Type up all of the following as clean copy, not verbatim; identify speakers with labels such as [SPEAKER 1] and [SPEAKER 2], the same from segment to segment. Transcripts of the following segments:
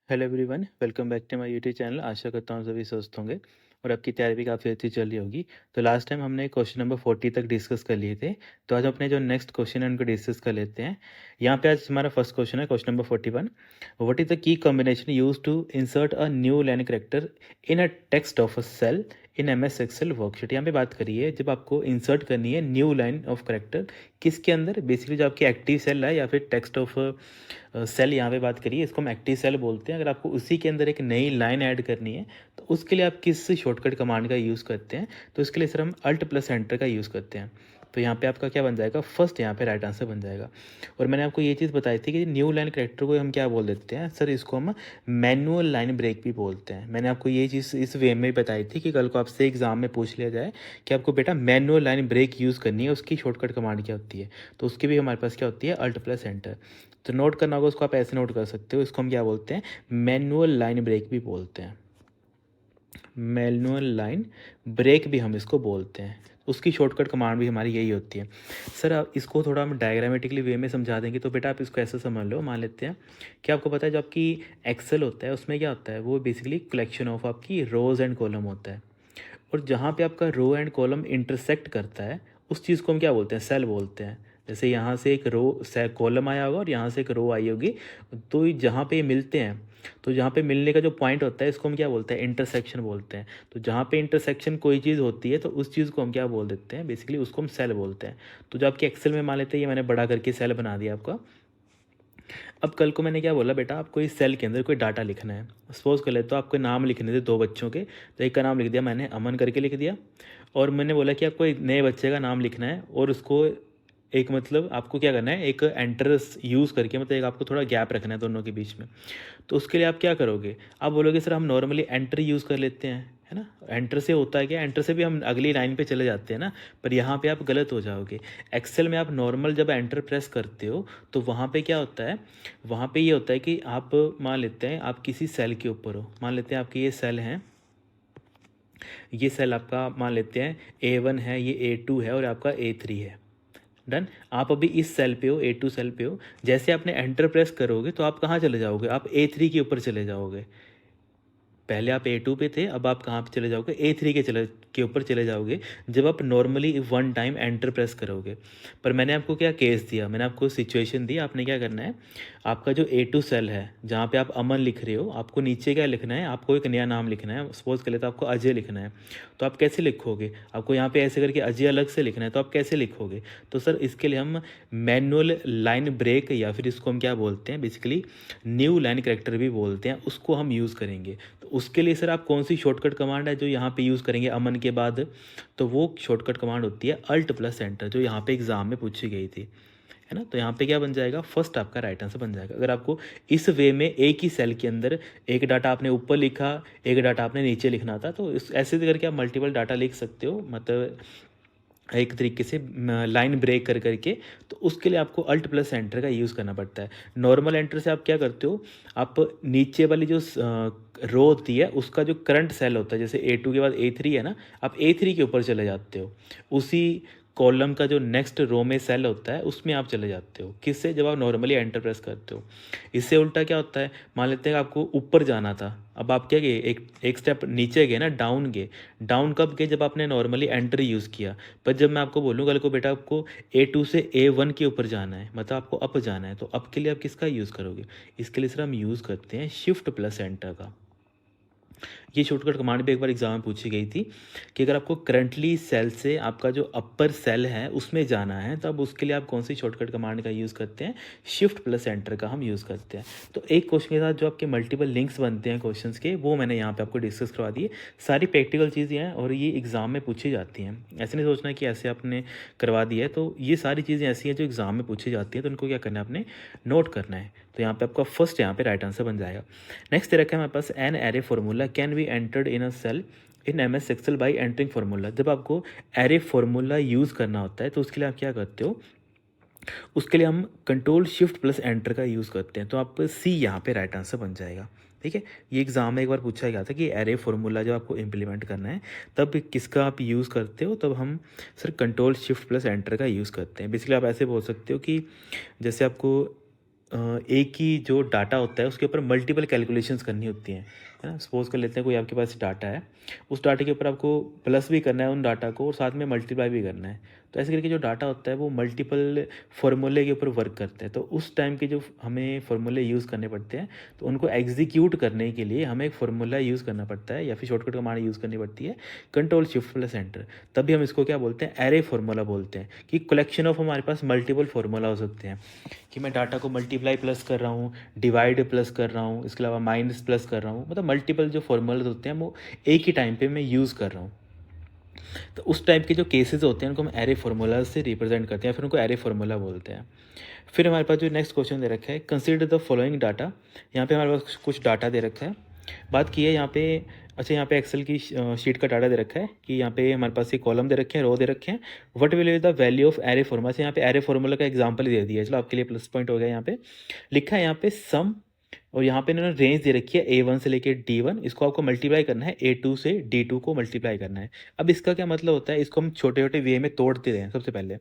[SPEAKER 1] Hello everyone, welcome back to my YouTube channel. आशा करता हूँ सभी स्वस्थ होंगे और आपकी तैयारी भी काफ़ी अच्छी चल रही होगी। तो लास्ट टाइम हमने क्वेश्चन नंबर 40 तक डिस्कस कर लिए थे। तो आज अपने जो नेक्स्ट क्वेश्चन है उनको डिस्कस कर लेते हैं। यहाँ पे आज हमारा फर्स्ट क्वेश्चन है, question number 41। What is the key combination use to insert a new line character in a text of a cell in M S Excel worksheet. यहाँ पे बात करिए जब आपको इंसर्ट करनी है न्यू लाइन ऑफ करेक्टर किसके अंदर, बेसिकली जो आपकी एक्टिव सेल है या फिर टेक्स्ट ऑफ सेल यहाँ पे बात करिए, इसको हम एक्टिव सेल बोलते हैं। अगर आपको उसी के अंदर एक नई लाइन ऐड करनी है तो उसके लिए आप किस शॉर्टकट कमांड का यूज़ करते हैं? तो इसके लिए सर हम अल्ट प्लस एंटर का यूज़ करते हैं। तो यहाँ पे आपका क्या बन जाएगा, फर्स्ट यहाँ पे राइट आंसर बन जाएगा। और मैंने आपको ये चीज़ बताई थी कि न्यू लाइन करेक्टर को हम क्या बोल देते हैं सर, इसको हम मैनुअल लाइन ब्रेक भी बोलते हैं। मैंने आपको ये चीज़ इस वे में बताई थी कि कल को आपसे एग्जाम में पूछ लिया जाए कि आपको बेटा मैनुअल लाइन ब्रेक यूज़ करनी है, उसकी शॉर्टकट कमांड क्या होती है, तो उसकी भी हमारे पास क्या होती है, अल्ट प्लस एंटर। तो नोट करना होगा उसको, आप ऐसे नोट कर सकते हो, इसको हम क्या बोलते हैं, मैनुअल लाइन ब्रेक भी बोलते हैं। मैनुअल लाइन ब्रेक भी हम इसको बोलते हैं। उसकी शॉर्टकट कमांड भी हमारी यही होती है। सर आप इसको थोड़ा हम डायग्रामेटिकली वे में समझा देंगे तो बेटा आप इसको ऐसे समझ लो, मान लेते हैं कि आपको पता है जो आपकी एक्सेल होता है उसमें क्या होता है, वो बेसिकली कलेक्शन ऑफ आपकी रोज एंड कॉलम होता है। और जहाँ पे आपका रो एंड कॉलम इंटरसेक्ट करता है उस चीज़ को हम क्या बोलते हैं, सेल बोलते हैं। जैसे यहाँ से एक रो कॉलम आया होगा और यहाँ से एक रो आई होगी, तो जहाँ पे ये मिलते हैं, तो जहाँ पे मिलने का जो पॉइंट होता है इसको हम क्या बोलते हैं, इंटरसेक्शन बोलते हैं। तो जहाँ पे इंटरसेक्शन कोई चीज़ होती है तो उस चीज़ को हम क्या बोल देते हैं, बेसिकली उसको हम सेल बोलते हैं। तो जो आपकी एक्सेल में मान लेते हैं, ये मैंने बड़ा करके सेल बना दिया आपका। अब कल को मैंने क्या बोला, बेटा आपको इस सेल के अंदर कोई डाटा लिखना है। सपोज कर ले तो आपको नाम लिखने थे दो बच्चों के, तो एक का नाम लिख दिया मैंने, अमन करके लिख दिया। और मैंने बोला कि आपको एक नए बच्चे का नाम लिखना है और उसको एक मतलब आपको क्या करना है, एक एंटर यूज़ करके, मतलब एक आपको थोड़ा गैप रखना है दोनों के बीच में। तो उसके लिए आप क्या करोगे, आप बोलोगे सर हम नॉर्मली एंटर यूज़ कर लेते हैं, है ना। एंटर से होता है क्या, एंटर से भी हम अगली लाइन पे चले जाते हैं ना। पर यहाँ पे आप गलत हो जाओगे। एक्सेल में आप नॉर्मल जब एंटर प्रेस करते हो तो वहाँ पे क्या होता है, वहाँ पे ये होता है कि आप मान लेते हैं आप किसी सेल के ऊपर हो, मान लेते हैं आपके ये सेल हैं, ये सेल आपका मान लेते हैं A1 है, ये A2 है और आपका A3 है। डन। आप अभी इस सेल पे हो, A2 सेल पे हो। जैसे आपने एंटर प्रेस करोगे तो आप कहाँ चले जाओगे, आप A3 के ऊपर चले जाओगे। पहले आप A2 पे थे, अब आप कहाँ पे चले जाओगे, A3 के ऊपर चले जाओगे जब आप normally one time enter press करोगे। पर मैंने आपको क्या केस दिया, मैंने आपको सिचुएशन दी, आपने क्या करना है, आपका जो A2 सेल है जहाँ पे आप अमन लिख रहे हो, आपको नीचे क्या लिखना है, आपको एक नया नाम लिखना है। सपोज कर लेते आपको अजय लिखना है, तो आप कैसे लिखोगे, आपको यहाँ पे ऐसे करके अजय अलग से लिखना है, तो आप कैसे लिखोगे। तो सर इसके लिए हम मैनुअल लाइन ब्रेक या फिर इसको हम क्या बोलते हैं, बेसिकली न्यू लाइन करेक्टर भी बोलते हैं, उसको हम यूज़ करेंगे। तो उसके लिए सर आप कौन सी शॉर्टकट कमांड है जो यहाँ पे यूज़ करेंगे अमन के बाद, तो वो शॉर्टकट कमांड होती है अल्ट प्लस एंटर, जो यहाँ पे एग्जाम में पूछी गई थी, है ना। तो यहाँ पे क्या बन जाएगा, फर्स्ट आपका राइट आंसर बन जाएगा। अगर आपको इस वे में एक ही सेल के अंदर एक डाटा आपने ऊपर लिखा, एक डाटा आपने नीचे लिखना था, तो इस ऐसे करके आप मल्टीपल डाटा लिख सकते हो, मतलब एक तरीके से लाइन ब्रेक कर करके। तो उसके लिए आपको अल्ट प्लस एंटर का यूज़ करना पड़ता है। नॉर्मल एंटर से आप क्या करते हो, आप नीचे वाली जो रो होती है उसका जो करंट सेल होता है, जैसे A2 के बाद A3 है ना, आप A3 के ऊपर चले जाते हो। उसी कॉलम का जो नेक्स्ट रो में सेल होता है उसमें आप चले जाते हो, किससे, जब आप नॉर्मली एंटर प्रेस करते हो। इससे उल्टा क्या होता है, मान लेते हैं आपको ऊपर जाना था, अब आप क्या गए, एक स्टेप नीचे गए ना, डाउन गए। डाउन कब गए, जब आपने नॉर्मली एंटर यूज़ किया। पर जब मैं आपको बोलूँ कल को बेटा आपको A2 से A1 के ऊपर जाना है, मतलब आपको अप जाना है, तो अप के लिए आप किसका यूज़ करोगे, इसके लिए सर हम यूज़ करते हैं शिफ्ट प्लस एंटर का। ये शॉर्टकट कमांड भी एक बार एग्जाम में पूछी गई थी कि अगर आपको करंटली सेल से आपका जो अपर सेल है उसमें जाना है, तब उसके लिए आप कौन सी शॉर्टकट कमांड का यूज़ करते हैं, शिफ्ट प्लस एंटर का हम यूज़ करते हैं। तो एक क्वेश्चन के साथ जो आपके मल्टीपल लिंक्स बनते हैं क्वेश्चंस के, वो मैंने यहाँ पे आपको डिस्कस करवा दिए। सारी प्रैक्टिकल चीज़ें हैं और ये एग्ज़ाम में पूछी जाती हैं। ऐसे नहीं सोचना कि ऐसे आपने करवा दिया है, तो ये सारी चीज़ें ऐसी हैं जो एग्ज़ाम में पूछी जाती हैं, तो उनको क्या करना है, आपने नोट करना है। तो यहाँ पे आपका फर्स्ट यहाँ पे राइट आंसर बन जाएगा। नेक्स्ट दे रखा है हमारे पास, an array formula can be entered in a cell in M S Excel by entering formula. जब आपको एरे फार्मूला यूज़ करना होता है तो उसके लिए आप क्या करते हो, उसके लिए हम कंट्रोल शिफ्ट प्लस एंटर का यूज़ करते हैं। तो आप सी यहाँ पे राइट आंसर बन जाएगा। ठीक है, ये एग्जाम में एक बार पूछा गया था कि एरे फार्मूला जब आपको इम्प्लीमेंट करना है तब किसका आप यूज़ करते हो, तब हम sir control shift plus enter का यूज़ करते हैं। बेसिकली आप ऐसे बोल सकते हो कि जैसे आपको एक ही जो डाटा होता है उसके ऊपर मल्टीपल कैलकुलेशंस करनी होती हैं, है ना। सपोज कर लेते हैं कोई आपके पास डाटा है, उस डाटे के ऊपर आपको प्लस भी करना है उन डाटा को और साथ में मल्टीप्लाई भी करना है। तो ऐसे करके जो डाटा होता है वो मल्टीपल फार्मूले के ऊपर वर्क करते हैं। तो उस टाइम के जो हमें फार्मूले यूज़ करने पड़ते हैं, तो उनको एग्जीक्यूट करने के लिए हमें एक फार्मूला यूज़ करना पड़ता है या फिर शॉर्टकट कमांड यूज़ करनी पड़ती है, कंट्रोल शिफ्ट प्लस एंटर। तभी हम इसको क्या बोलते हैं, एरे फार्मूला बोलते हैं, कि कलेक्शन ऑफ हमारे पास मल्टीपल फार्मूला हो सकते हैं, कि मैं डाटा को मल्टीप्लाई प्लस कर रहा हूँ, डिवाइड प्लस कर रहा हूँ, इसके अलावा माइनस प्लस कर रहा हूँ, मतलब मल्टीपल जो फॉर्मूलाज होते हैं वो एक ही टाइम पे मैं यूज़ कर रहा हूँ। तो उस टाइप के जो केसेस होते हैं उनको हम एरे फार्मूलाज से रिप्रेजेंट करते हैं, फिर उनको एरे फार्मूला बोलते हैं। फिर हमारे पास जो नेक्स्ट क्वेश्चन दे रखा है, कंसीडर द फॉलोइंग डाटा। यहाँ पे हमारे पास कुछ डाटा दे रखा है, बात की है यहाँ पे। अच्छा, यहाँ पे एक्सेल की शीट का डाटा दे रखा है कि यहाँ पे हमारे पास ये कॉलम दे रखे हैं, रो दे रखे हैं। What will be the value of array formula. से यहाँ पे एरे फार्मूला का एग्जांपल दे दिया है, चलो आपके लिए प्लस पॉइंट हो गया। यहाँ पे लिखा है यहाँ पे सम, और यहाँ पे इन्होंने रेंज दे रखी है A1 से लेके D1, इसको आपको मल्टीप्लाई करना है A2 से D2 को मल्टीप्लाई करना है। अब इसका क्या मतलब होता है, इसको हम छोटे छोटे वे में तोड़ते हैं सबसे पहले।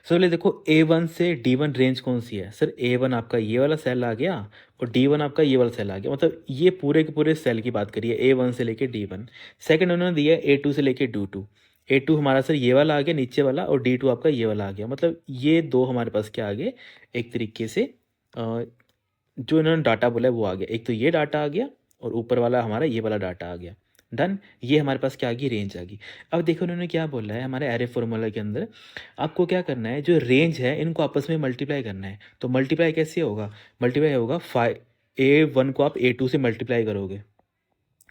[SPEAKER 1] चलिए देखो, A1 से D1 रेंज कौन सी है सर, A1 आपका ये वाला सेल आ गया और D1 आपका ये वाला सेल आ गया, मतलब ये पूरे के पूरे सेल की बात करिए, A1 से लेके D1। सेकंड उन्होंने दिया है A2 से लेके D2। A2 हमारा सर ये वाला आ गया नीचे वाला, और D2 आपका ये वाला आ गया, मतलब ये दो हमारे पास क्या आ गए, एक तरीके से जो इन्होंने डाटा बोला है वो आ गया। एक तो ये डाटा आ गया और ऊपर वाला हमारा ये वाला डाटा आ गया। डन, ये हमारे पास क्या आ गई, रेंज आ गई। अब देखो उन्होंने क्या बोला है हमारे एरे फॉर्मूला के अंदर, आपको क्या करना है, जो रेंज है इनको आपस में मल्टीप्लाई करना है। तो मल्टीप्लाई कैसे होगा, मल्टीप्लाई होगा A1 को आप A2 से मल्टीप्लाई करोगे,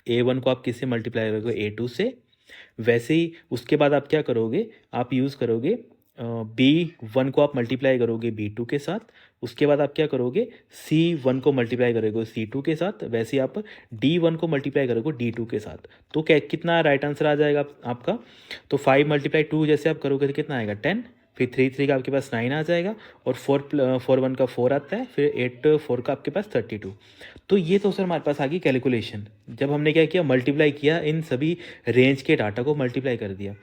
[SPEAKER 1] A1 को आप किससे मल्टीप्लाई करोगे, A2 से। वैसे ही उसके बाद आप क्या करोगे, आप यूज़ करोगे B1 को आप मल्टीप्लाई करोगे B2 के साथ। उसके बाद आप क्या करोगे, C1 को मल्टीप्लाई करोगे C2 के साथ। वैसे ही आप D1 को मल्टीप्लाई करोगे D2 के साथ। तो क्या कितना राइट आंसर आ जाएगा आपका, तो 5 × 2 जैसे आप करोगे तो कितना आएगा 10, फिर 3 3 का आपके पास 9 आ जाएगा, और 4 1 का 4 आता है, फिर 8 4 का आपके पास 32। तो ये तो सर हमारे पास आ गई कैलकुलेशन, जब हमने क्या किया, मल्टीप्लाई किया, इन सभी रेंज के डाटा को मल्टीप्लाई कर दिया।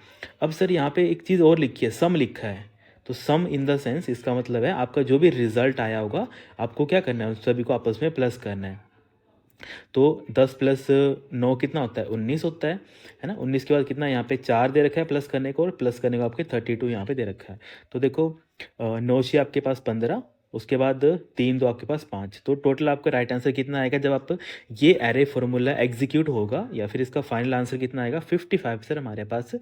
[SPEAKER 1] अब सर यहाँ पे एक चीज़ और लिखी है, सम लिखा है। तो सम इन द सेंस, इसका मतलब है आपका जो भी रिजल्ट आया होगा आपको क्या करना है, उन सभी को आपस में प्लस करना है। तो 10 + 9 कितना होता है, 19 होता है ना। 19 के बाद कितना यहाँ पे 4 दे रखा है प्लस करने को, और प्लस करने को आपके 32 यहाँ पे दे रखा है। तो देखो 9 से आपके पास 15, उसके बाद 3 2 आपके पास 5, तो टोटल आपका राइट आंसर कितना आएगा जब आप ये एरे फॉर्मूला एग्जीक्यूट होगा, या फिर इसका फाइनल आंसर कितना आएगा, 55 सर हमारे पास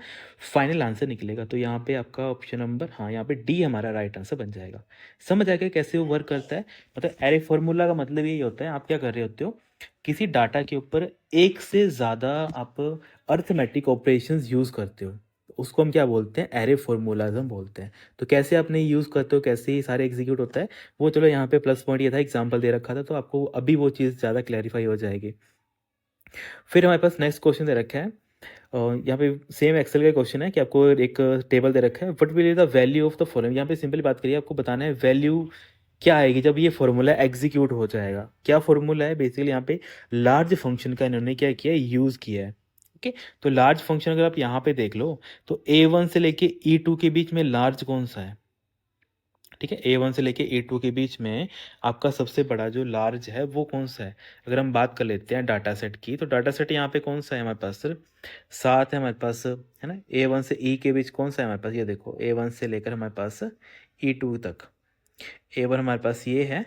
[SPEAKER 1] फाइनल आंसर निकलेगा। तो यहाँ पे आपका ऑप्शन नंबर, हाँ यहाँ पे डी हमारा राइट आंसर बन जाएगा। समझ आ गया कैसे वो वर्क करता है। मतलब एरे फॉर्मूला का मतलब यही होता है, आप क्या कर रहे होते हो, किसी डाटा के ऊपर एक से ज़्यादा आप अर्थमेटिक ऑपरेशंस यूज़ करते हो, तो उसको हम क्या बोलते हैं, एरे फॉर्मूलाज हम बोलते हैं। तो कैसे आपने यूज़ करते हो, कैसे ही सारे एग्जीक्यूट होता है वो, चलो यहाँ पे प्लस पॉइंट ये था, एग्जांपल दे रखा था, तो आपको अभी वो चीज़ ज़्यादा क्लैरिफाई हो जाएगी। फिर हमारे पास नेक्स्ट क्वेश्चन दे रखा है, यहाँ पे सेम एक्सेल का क्वेश्चन है कि आपको एक टेबल दे रखा है, what will be the value of the following. यहाँ पे सिंपली बात करिए, आपको बताना है वैल्यू क्या आएगी जब ये फॉर्मूला एग्जीक्यूट हो जाएगा। क्या फॉर्मूला है, बेसिकली यहाँ पे लार्ज फंक्शन का इन्होंने क्या किया है, यूज़ किया है। ओके, तो लार्ज फंक्शन अगर आप यहाँ पे देख लो, तो A1 से लेके E2 के बीच में लार्ज कौन सा है, ठीक है। A1 से लेके A2 के बीच में आपका सबसे बड़ा जो लार्ज है वो कौन सा है। अगर हम बात कर लेते हैं डाटा सेट की, तो डाटा सेट यहाँ पे कौन सा है हमारे पास सर, 7 है हमारे पास, है ना। A1 से E के बीच कौन सा है हमारे पास, ये देखो A1 से लेकर हमारे पास E2 तक, A1 हमारे पास ये है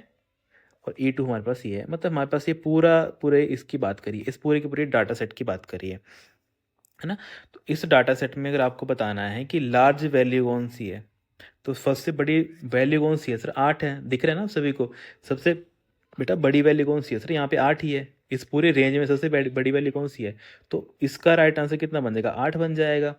[SPEAKER 1] और E2 हमारे पास ये है। मतलब हमारे पास ये पूरे इसकी बात करिए, इस पूरे की पूरी डाटा सेट की बात करिए, है ना। तो इस डाटा सेट में अगर आपको बताना है कि लार्ज वैल्यू कौन सी है, तो सबसे बड़ी वैल्यू कौन सी है सर, 8 है, दिख रहा है ना आप सभी को। सबसे बेटा बड़ी वैल्यू कौन सी है सर, यहाँ पे 8 ही है। इस पूरे रेंज में सबसे बड़ी वैल्यू कौन सी है, तो इसका राइट आंसर कितना बन जाएगा, 8 बन जाएगा।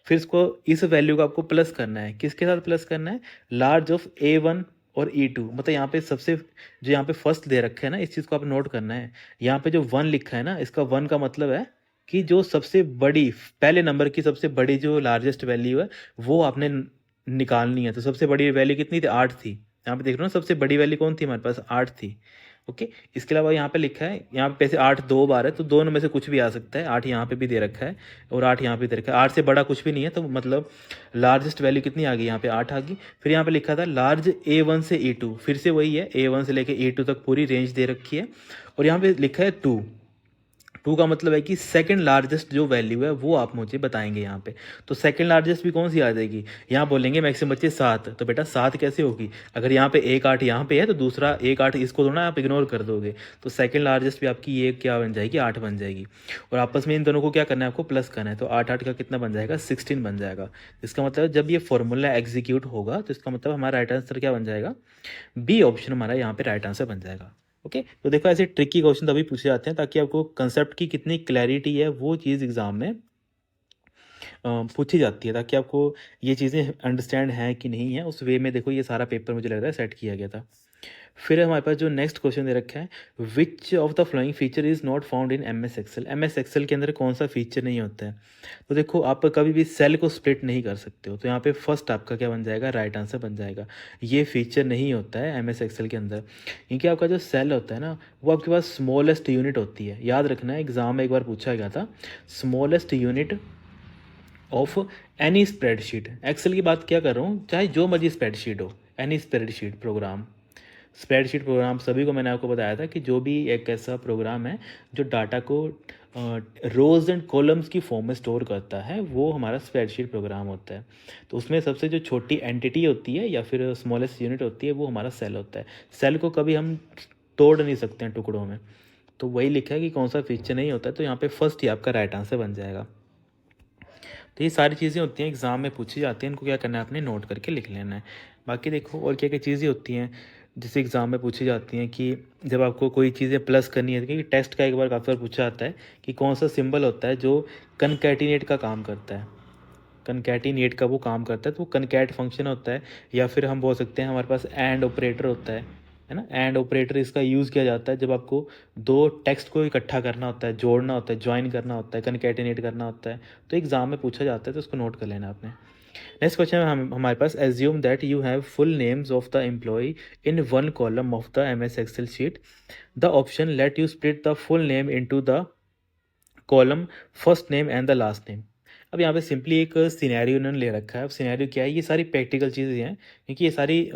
[SPEAKER 1] फिर इसको, इस वैल्यू को आपको प्लस करना है, किसके साथ प्लस करना है, लार्ज ऑफ A1 और E2। मतलब यहाँ पे सबसे, जो यहाँ पे फर्स्ट दे रखा है ना, इस चीज़ को आप नोट करना है। यहाँ पे जो 1 लिखा है ना, इसका 1 का मतलब है कि जो सबसे बड़ी, पहले नंबर की सबसे बड़ी जो लार्जेस्ट वैल्यू है वो आपने निकालनी है। तो सबसे बड़ी वैल्यू कितनी थी, 8 थी। यहाँ पे देख रहे हो ना, सबसे बड़ी वैल्यू कौन थी हमारे पास, 8 थी। ओके। इसके अलावा यहाँ पे लिखा है, यहाँ पे पैसे 8 2 बार है तो दोनों में से कुछ भी आ सकता है। 8 यहाँ पे भी दे रखा है और 8 यहाँ पे दे रखा है। 8 से बड़ा कुछ भी नहीं है, तो मतलब लार्जेस्ट वैल्यू कितनी आ गई, यहाँ पे 8 आ गई। फिर यहाँ पे लिखा था लार्ज A1 से A2, फिर से वही है, A1 से लेके A2 तक पूरी रेंज दे रखी है। और यहाँ पे लिखा है 2, 2 का मतलब है कि सेकंड लार्जेस्ट जो वैल्यू है वो आप मुझे बताएंगे यहाँ पे। तो सेकंड लार्जेस्ट भी कौन सी आ जाएगी, यहाँ बोलेंगे मैक्सिमम बच्चे 7, तो बेटा 7 कैसे होगी, अगर यहाँ पे 1 8 यहाँ पे है तो दूसरा 1 8 इसको थोड़ा आप इग्नोर कर दोगे, तो सेकंड लार्जेस्ट भी आपकी ये क्या बन जाएगी, 8 बन जाएगी। और आपस में इन दोनों को क्या करना है, आपको प्लस करना है, तो 8 8 का कितना बन जाएगा, 16 बन जाएगा। इसका मतलब जब ये फॉर्मूला एग्जीक्यूट होगा तो इसका मतलब हमारा राइट आंसर क्या बन जाएगा, बी ऑप्शन हमारा यहाँ पे राइट आंसर बन जाएगा। ओके, तो देखो ऐसे ट्रिकी क्वेश्चन तभी पूछे जाते हैं ताकि आपको कंसेप्ट की कितनी क्लैरिटी है वो चीज़ एग्जाम में पूछी जाती है, ताकि आपको ये चीज़ें अंडरस्टैंड हैं कि नहीं है, उस वे में देखो ये सारा पेपर मुझे लग रहा है सेट किया गया था। फिर हमारे पास जो नेक्स्ट क्वेश्चन दे रखा है, which of the following feature is not found in MS Excel. MS Excel के अंदर कौन सा फीचर नहीं होता है, तो देखो आप कभी भी सेल को स्प्लिट नहीं कर सकते हो, तो यहाँ पे फर्स्ट आपका क्या बन जाएगा, राइट आंसर बन जाएगा। ये फीचर नहीं होता है MS एक्सेल के अंदर, क्योंकि आपका जो सेल होता है ना वो आपके पास स्मॉलेस्ट यूनिट होती है। याद रखना है, एग्जाम में एक बार पूछा गया था, smallest unit of any spreadsheet. Excel की बात क्या कर रहा हूँ, चाहे जो मर्जी स्प्रेडशीट हो, any spreadsheet programme, spreadsheet programme सभी को मैंने आपको बताया था कि जो भी एक ऐसा प्रोग्राम है जो डाटा को रोज़ एंड कॉलम्स की फॉर्म में स्टोर करता है, वो हमारा स्प्रेडशीट प्रोग्राम होता है। तो उसमें सबसे जो छोटी एंटिटी होती है या फिर स्मॉलेस्ट यूनिट होती है वो हमारा सेल होता है। सेल को कभी हम तोड़ नहीं सकते हैं टुकड़ों में, तो वही लिखा है कि कौन सा फीचर नहीं होता है, तो यहाँ पे फर्स्ट ही आपका राइट आंसर बन जाएगा। तो ये सारी चीज़ें होती हैं एग्ज़ाम में पूछी जाती हैं, इनको क्या करना है, आपने नोट करके लिख लेना है। बाकी देखो और क्या क्या चीज़ें होती हैं जैसे एग्ज़ाम में पूछी जाती हैं कि जब आपको कोई चीज़ें प्लस करनी है, क्योंकि टेस्ट का एक बार काफ़ी बार पूछा जाता है कि कौन सा सिंबल होता है जो कनकैटिनेट का काम करता है, कनकैटिनेट का वो काम करता है, तो वो कनकैट फंक्शन होता है, या फिर हम बोल सकते हैं हमारे पास एंड ऑपरेटर होता है ना। एंड ऑपरेटर इसका यूज़ किया जाता है जब आपको दो टेक्स्ट को इकट्ठा करना होता है, जोड़ना होता है, ज्वाइन करना होता है, कनकैटिनेट करना होता है, तो एग्जाम में पूछा जाता है, तो उसको नोट कर लेना आपने। नेक्स्ट क्वेश्चन है हमारे पास, assume that you have full names of the employee in one column of the MS Excel sheet. The option let you split the full name into the column first name and the last name. अब यहाँ पे simply एक scenario उन्होंने ले रखा है। अब scenario क्या है, ये सारी प्रैक्टिकल चीज़ें हैं क्योंकि ये सारी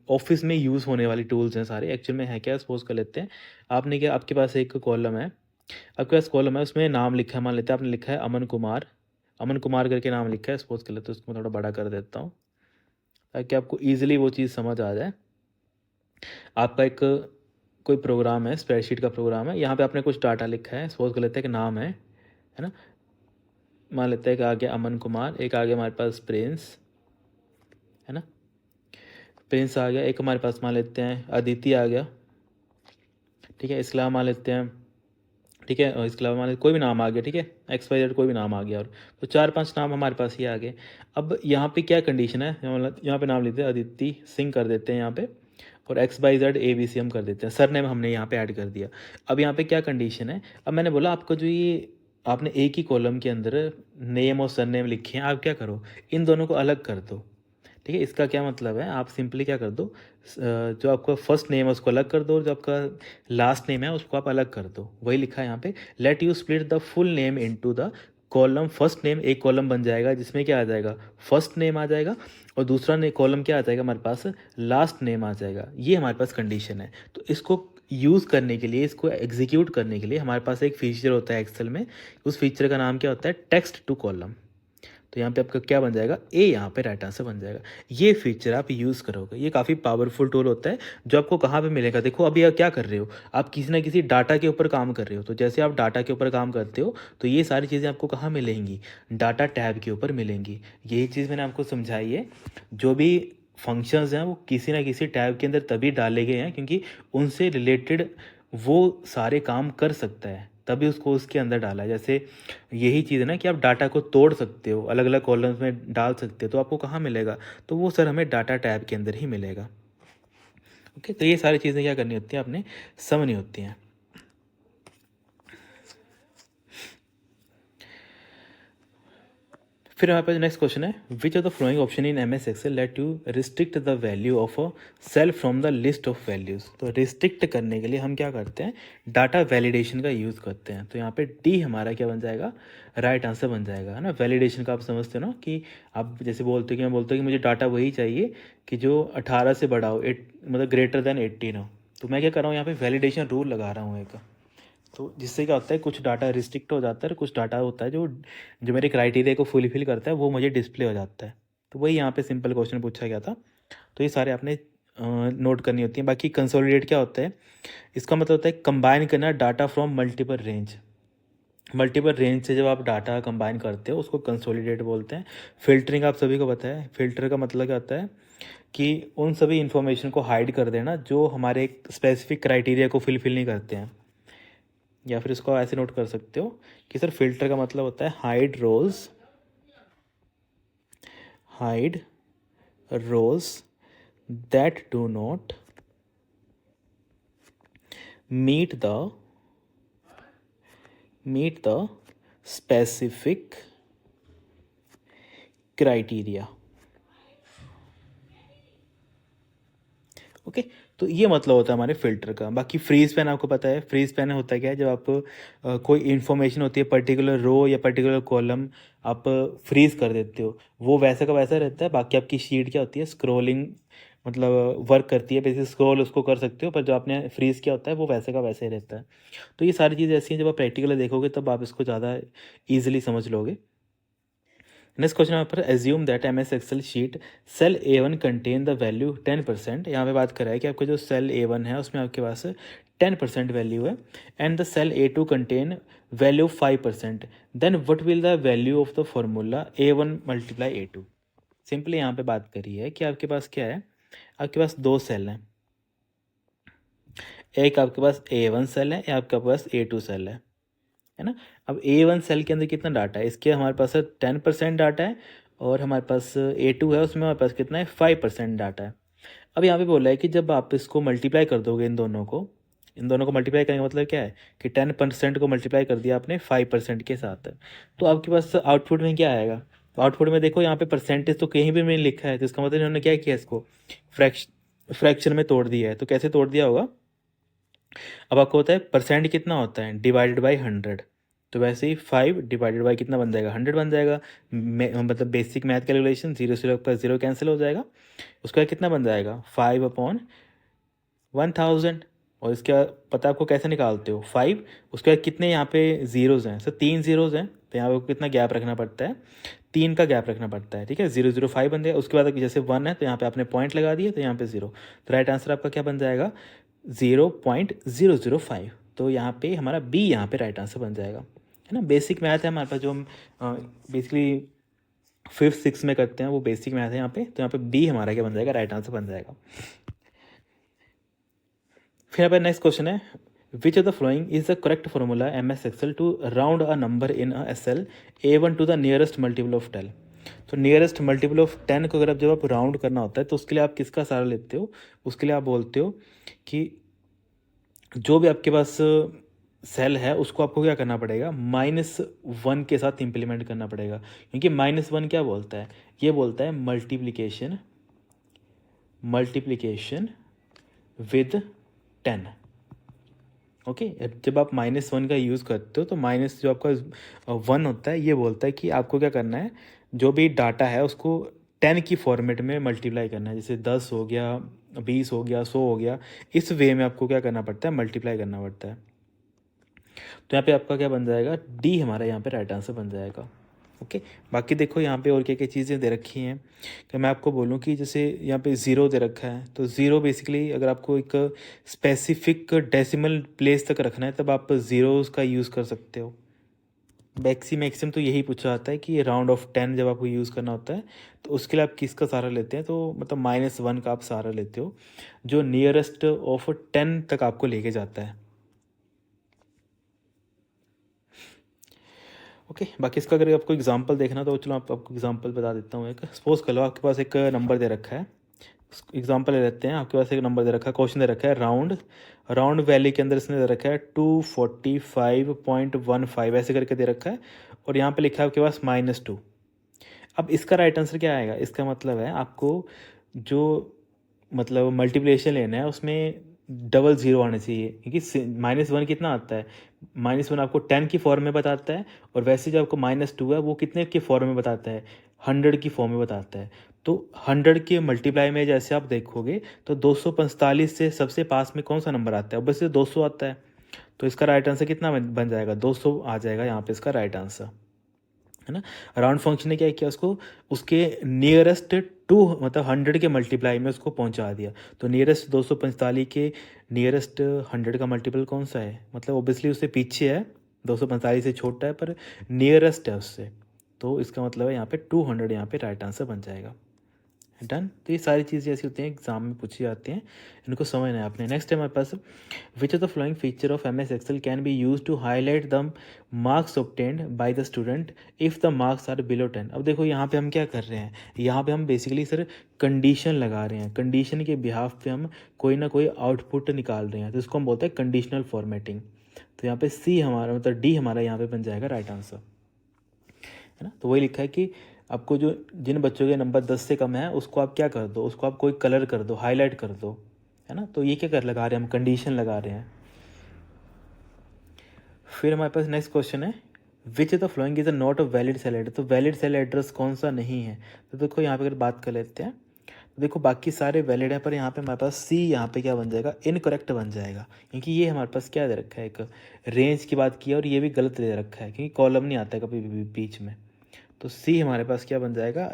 [SPEAKER 1] ऑफिस में यूज़ होने वाली टूल्स हैं सारे। एक्चुअल में है क्या, सपोज कर लेते हैं आपने क्या, आपके पास एक कॉलम है, आपके पास कॉलम है, उसमें नाम लिखा है, मान लेते हैं आपने लिखा है अमन कुमार, अमन कुमार करके नाम लिखा है, सपोज कर लेते हैं। उसको मैं थोड़ा बड़ा कर देता हूँ ताकि आपको ईजिली वो चीज़ समझ आ जाए। आपका एक कोई प्रोग्राम है, स्प्रेडशीट का प्रोग्राम है, यहाँ पे आपने कुछ डाटा लिखा है, सपोज कर लेते हैं कि नाम है ना, मान लेते हैं कि आ गया अमन कुमार, एक आ गया हमारे पास प्रिंस, है ना, प्रिंस आ गया, एक हमारे पास मान लेते हैं अदिति आ गया, ठीक है, इसके अलावा मान लेते हैं, ठीक है, और इसके अलावा मान लेते कोई भी नाम आ गया, ठीक है, XYZ कोई भी नाम आ गया, और तो 4 5 नाम हमारे पास ही आ गए। अब यहाँ पे क्या कंडीशन है, मतलब यहाँ पे नाम लेते हैं अदिति सिंह कर देते हैं यहाँ पे, और XYZ ABC हम कर देते हैं, सर नेम हमने यहाँ पे ऐड कर दिया। अब यहाँ पे क्या कंडीशन है, अब मैंने बोला आपको जो ये आपने एक ही कॉलम के अंदर नेम और सर नेम लिखे हैं, आप क्या करो, इन दोनों को अलग कर दो, ठीक है। इसका क्या मतलब है, आप सिंपली क्या कर दो, जो आपका फर्स्ट नेम है उसको अलग कर दो, और जो आपका लास्ट नेम है उसको आप अलग कर दो। वही लिखा है यहाँ पे, late you split the full name into the column first name. एक कॉलम बन जाएगा जिसमें क्या आ जाएगा, फर्स्ट नेम आ जाएगा, और दूसरा कॉलम क्या आ जाएगा हमारे पास, लास्ट नेम आ जाएगा। ये हमारे पास कंडीशन है। तो इसको यूज़ करने के लिए, इसको एग्जीक्यूट करने के लिए हमारे पास एक फीचर होता है एक्सेल में, उस फीचर का नाम क्या होता है, टेक्स्ट टू कॉलम। तो यहाँ पे आपका क्या बन जाएगा, ए, यहाँ पे राइट आंसर बन जाएगा। ये फीचर आप यूज़ करोगे, ये काफ़ी पावरफुल टूल होता है जो आपको कहाँ पे मिलेगा। देखो अभी आप क्या कर रहे हो, आप किसी ना किसी डाटा के ऊपर काम कर रहे हो, तो जैसे आप डाटा के ऊपर काम करते हो तो ये सारी चीज़ें आपको कहाँ मिलेंगी, डाटा टैब के ऊपर मिलेंगी। यही चीज़ मैंने आपको समझाई है। जो भी फंक्शंस हैं वो किसी ना किसी टैब के अंदर तभी डाले गए हैं क्योंकि उनसे रिलेटेड वो सारे काम कर सकता है, तभी उसको उसके अंदर डाला है। जैसे यही चीज़ है ना कि आप डाटा को तोड़ सकते हो, अलग अलग कॉलम्स में डाल सकते हो, तो आपको कहाँ मिलेगा, तो वो सर हमें डाटा टैब के अंदर ही मिलेगा। ओके, तो ये सारी चीज़ें क्या करनी होती हैं, आपने समझनी होती हैं। फिर हमारे पास नेक्स्ट क्वेश्चन है, which of the following option in M S Excel let you restrict the value of a cell from the list of values. तो रिस्ट्रिक्ट करने के लिए हम क्या करते हैं, डाटा वैलिडेशन का यूज़ करते हैं। तो यहाँ पे डी हमारा क्या बन जाएगा, राइट आंसर बन जाएगा, है ना। वैलिडेशन का आप समझते हो ना, कि आप जैसे बोलते हो कि मैं बोलता हूँ कि मुझे डाटा वही चाहिए कि जो 18 से बड़ा हो, मतलब ग्रेटर देन 18 हो। तो मैं क्या कर रहा हूँ, यहाँ पे वैलिडेशन रूल लगा रहा हूँ एक। तो जिससे क्या होता है, कुछ डाटा रिस्ट्रिक्ट हो जाता है और कुछ डाटा होता है जो जो मेरे क्राइटेरिया को फुलफिल करता है, वो मुझे डिस्प्ले हो जाता है। तो वही यहाँ पे सिंपल क्वेश्चन पूछा गया था। तो ये सारे आपने नोट करनी होती हैं। बाकी कंसोलिडेट क्या होता है, इसका मतलब होता है कंबाइन करना data from multiple range. Multiple range से जब आप डाटा कंबाइन करते हो उसको कंसोलिडेट बोलते हैं। फिल्टरिंग आप सभी को पता है, फिल्टर का मतलब क्या होता है कि उन सभी इन्फॉर्मेशन को हाइड कर देना जो हमारे स्पेसिफिक क्राइटेरिया को फुलफिल नहीं करते हैं। या फिर इसको ऐसे नोट कर सकते हो कि सर फिल्टर का मतलब होता है hide rows that do not meet the specific criteria. Okay, तो ये मतलब होता है हमारे फिल्टर का। बाकी फ्रीज पैन आपको पता है, फ्रीज पैन होता है क्या है, जब आप कोई इन्फॉर्मेशन होती है पर्टिकुलर रो या पर्टिकुलर कॉलम आप फ्रीज कर देते हो, वो वैसा का वैसा रहता है। बाकी आपकी शीट क्या होती है, स्क्रोलिंग मतलब वर्क करती है, बेसिक स्क्रॉल उसको कर सकते हो, पर जो आपने फ्रीज किया होता है वो वैसे का वैसे ही रहता है। तो ये सारी चीज़ें ऐसी हैं, जब आप प्रैक्टिकली देखोगे तब आप इसको ज़्यादा ईजिली समझ लोगे। नेक्स्ट क्वेश्चन यहाँ पर, assume that M S Excel sheet cell A1 contain the value 10%। यहाँ पे बात कर रहा है कि आपका जो सेल A1 है उसमें आपके पास 10% वैल्यू है, and the cell A2 contain value 5%, then what will the value of the formula A1 multiply A2। Simply यहाँ पे बात करी है कि आपके पास क्या है, आपके पास दो सेल हैं, एक आपके पास A1 सेल है, या आपके पास A2 सेल है ना। अब A1 सेल के अंदर कितना डाटा है, इसके हमारे पास 10% डाटा है, और हमारे पास A2 है उसमें हमारे पास कितना है, 5% डाटा है। अब यहाँ पे बोला है कि जब आप इसको मल्टीप्लाई कर दोगे इन दोनों को मल्टीप्लाई करने का मतलब क्या है कि 10% को मल्टीप्लाई कर दिया आपने 5% के साथ, तो आपके पास आउटपुट में क्या आएगा। तो आउटपुट में देखो यहाँ पे परसेंटेज तो कहीं भी मैंने लिखा है, तो इसका मतलब इन्होंने क्या किया, इसको फ्रैक्शन में तोड़ दिया है। तो कैसे तोड़ दिया होगा, अब आपको होता है परसेंट कितना होता है, डिवाइडेड बाई 100। तो वैसे ही 5 डिवाइडेड बाई कितना बन जाएगा, 100 बन जाएगा। मतलब बेसिक मैथ कैलकुलेशन, 0 से आपका 0 कैंसिल हो जाएगा, उसका कितना बन जाएगा 5/1000। और इसका पता आपको कैसे निकालते हो, 5 उसके बाद कितने यहाँ पे ज़ीरोज़ हैं, सर 3 ज़ीरोज़ हैं, तो यहाँ पे कितना गैप रखना पड़ता है, 3 का गैप रखना पड़ता है, ठीक है। 005 बन जाएगा। उसके बाद जैसे 1 है तो यहाँ पे आपने पॉइंट लगा दिए, तो यहाँ पे 0, तो राइट आंसर आपका क्या बन जाएगा, 0.005। तो यहाँ पे हमारा बी यहाँ पे राइट आंसर बन जाएगा, है ना। बेसिक मैथ है हमारे पास, जो हम बेसिकली 5th 6th में करते हैं, वो बेसिक मैथ है यहाँ पे। तो यहाँ पे बी हमारा क्या बन जाएगा, राइट आंसर बन जाएगा। फिर यहाँ पे नेक्स्ट क्वेश्चन है, which of the following is the correct formula M S Excel to round a number in cell A1 to the nearest multiple of 10। तो नियरेस्ट मल्टीपल ऑफ 10 को अगर जब आप राउंड करना होता है तो उसके लिए आप किसका सहारा लेते हो, उसके लिए आप बोलते हो कि जो भी आपके पास सेल है उसको आपको क्या करना पड़ेगा, -1 के साथ इम्प्लीमेंट करना पड़ेगा। क्योंकि -1 क्या बोलता है, ये बोलता है मल्टीप्लिकेशन विद 10। ओके, जब आप -1 का यूज़ करते हो तो माइनस जो आपका 1 होता है, ये बोलता है कि आपको क्या करना है, जो भी डाटा है उसको 10 की फॉर्मेट में मल्टीप्लाई करना है। जैसे 10 हो गया, 20 हो गया, 100 हो गया, इस वे में आपको क्या करना पड़ता है, मल्टीप्लाई करना पड़ता है। तो यहाँ पे आपका क्या बन जाएगा, डी हमारा यहाँ पे राइट आंसर बन जाएगा। ओके, बाकी देखो यहाँ पे और क्या क्या चीज़ें दे रखी हैं, कि मैं आपको बोलूँ कि जैसे यहाँ पे ज़ीरो दे रखा है, तो ज़ीरो बेसिकली अगर आपको एक स्पेसिफिक डेसिमल प्लेस तक रखना है तब आप ज़ीरोज़ का यूज़ कर सकते हो। मैक्सिमम तो यही पूछा जाता है कि राउंड ऑफ 10 जब आपको यूज़ करना होता है तो उसके लिए आप किसका सहारा लेते हैं, तो मतलब -1 का आप सहारा लेते हो, जो नियरेस्ट ऑफ 10 तक आपको लेके जाता है। ओके, बाकी इसका अगर आपको एग्जांपल देखना तो चलो आपको एग्जांपल बता देता हूँ। एक सपोज कर लो आपके पास एक नंबर दे रखा है, एग्जांपल ले लेते हैं। आपके पास एक नंबर दे रखा है, क्वेश्चन दे रखा है राउंड वैली के अंदर इसने दे रखा है 245.15 ऐसे करके दे रखा है, और यहाँ पे लिखा है आपके पास -2। अब इसका राइट आंसर क्या आएगा, इसका मतलब है आपको जो मतलब मल्टीप्लिकेशन लेना है उसमें डबल ज़ीरो आना चाहिए, क्योंकि -1 कितना आता है, -1 आपको 10 की फॉर्म में बताता है, और वैसे जो आपको -2 है वो कितने की फॉर्म में बताता है, 100 की फॉर्म में बताता है। तो 100 के मल्टीप्लाई में जैसे आप देखोगे तो 245 से सबसे पास में कौन सा नंबर आता है, बस 200 आता है। तो इसका राइट आंसर कितना बन जाएगा, 200 आ जाएगा यहाँ पे इसका राइट आंसर, है ना। राउंड फंक्शन ने क्या किया, उसको उसके नियरेस्ट टू मतलब 100 के मल्टीप्लाई में उसको पहुंचा दिया। तो नियरेस्ट 245 के नियरेस्ट 100 का मल्टीपल कौन सा है, मतलब ओबियसली उससे पीछे है, 245 से छोटा है पर नियरेस्ट है उससे, तो इसका मतलब है यहाँ पे 200 यहाँ पे राइट आंसर बन जाएगा। डन। तो ये सारी चीज़ें ऐसी होती हैं एग्जाम में पूछी जाती हैं, इनको समझना है आपने। नेक्स्ट है हमारे पास, which of the following feature of MS Excel can be use to highlight the marks obtained by the student if the marks are below 10। अब देखो यहाँ पे हम क्या कर रहे हैं, यहाँ पे हम बेसिकली सर कंडीशन लगा रहे हैं, कंडीशन के बिहाफ पे हम कोई ना कोई आउटपुट निकाल रहे हैं, तो इसको हम बोलते हैं कंडीशनल फॉर्मेटिंग। तो यहाँ पे सी हमारा मतलब डी हमारा यहाँ पे बन जाएगा राइट आंसर, है ना। तो वही लिखा है कि आपको जो जिन बच्चों के नंबर 10 से कम है उसको आप क्या कर दो, उसको आप कोई कलर कर दो, हाईलाइट कर दो, है ना। तो ये क्या कर लगा रहे हैं हम, कंडीशन लगा रहे हैं। फिर हमारे पास नेक्स्ट क्वेश्चन है, which the following is a not a valid cell address. तो वैलिड सेल एड्रेस कौन सा नहीं है, तो देखो यहाँ पे अगर बात कर लेते हैं तो देखो बाकी सारे वैलिड हैं, पर यहाँ पे हमारे पास सी यहाँ पे क्या बन जाएगा, इनकरेक्ट बन जाएगा, क्योंकि ये हमारे पास क्या दे रखा है, एक रेंज की बात की है और ये भी गलत दे रखा है, क्योंकि कॉलम नहीं आता है कभी भी बीच में। तो सी हमारे पास क्या बन जाएगा,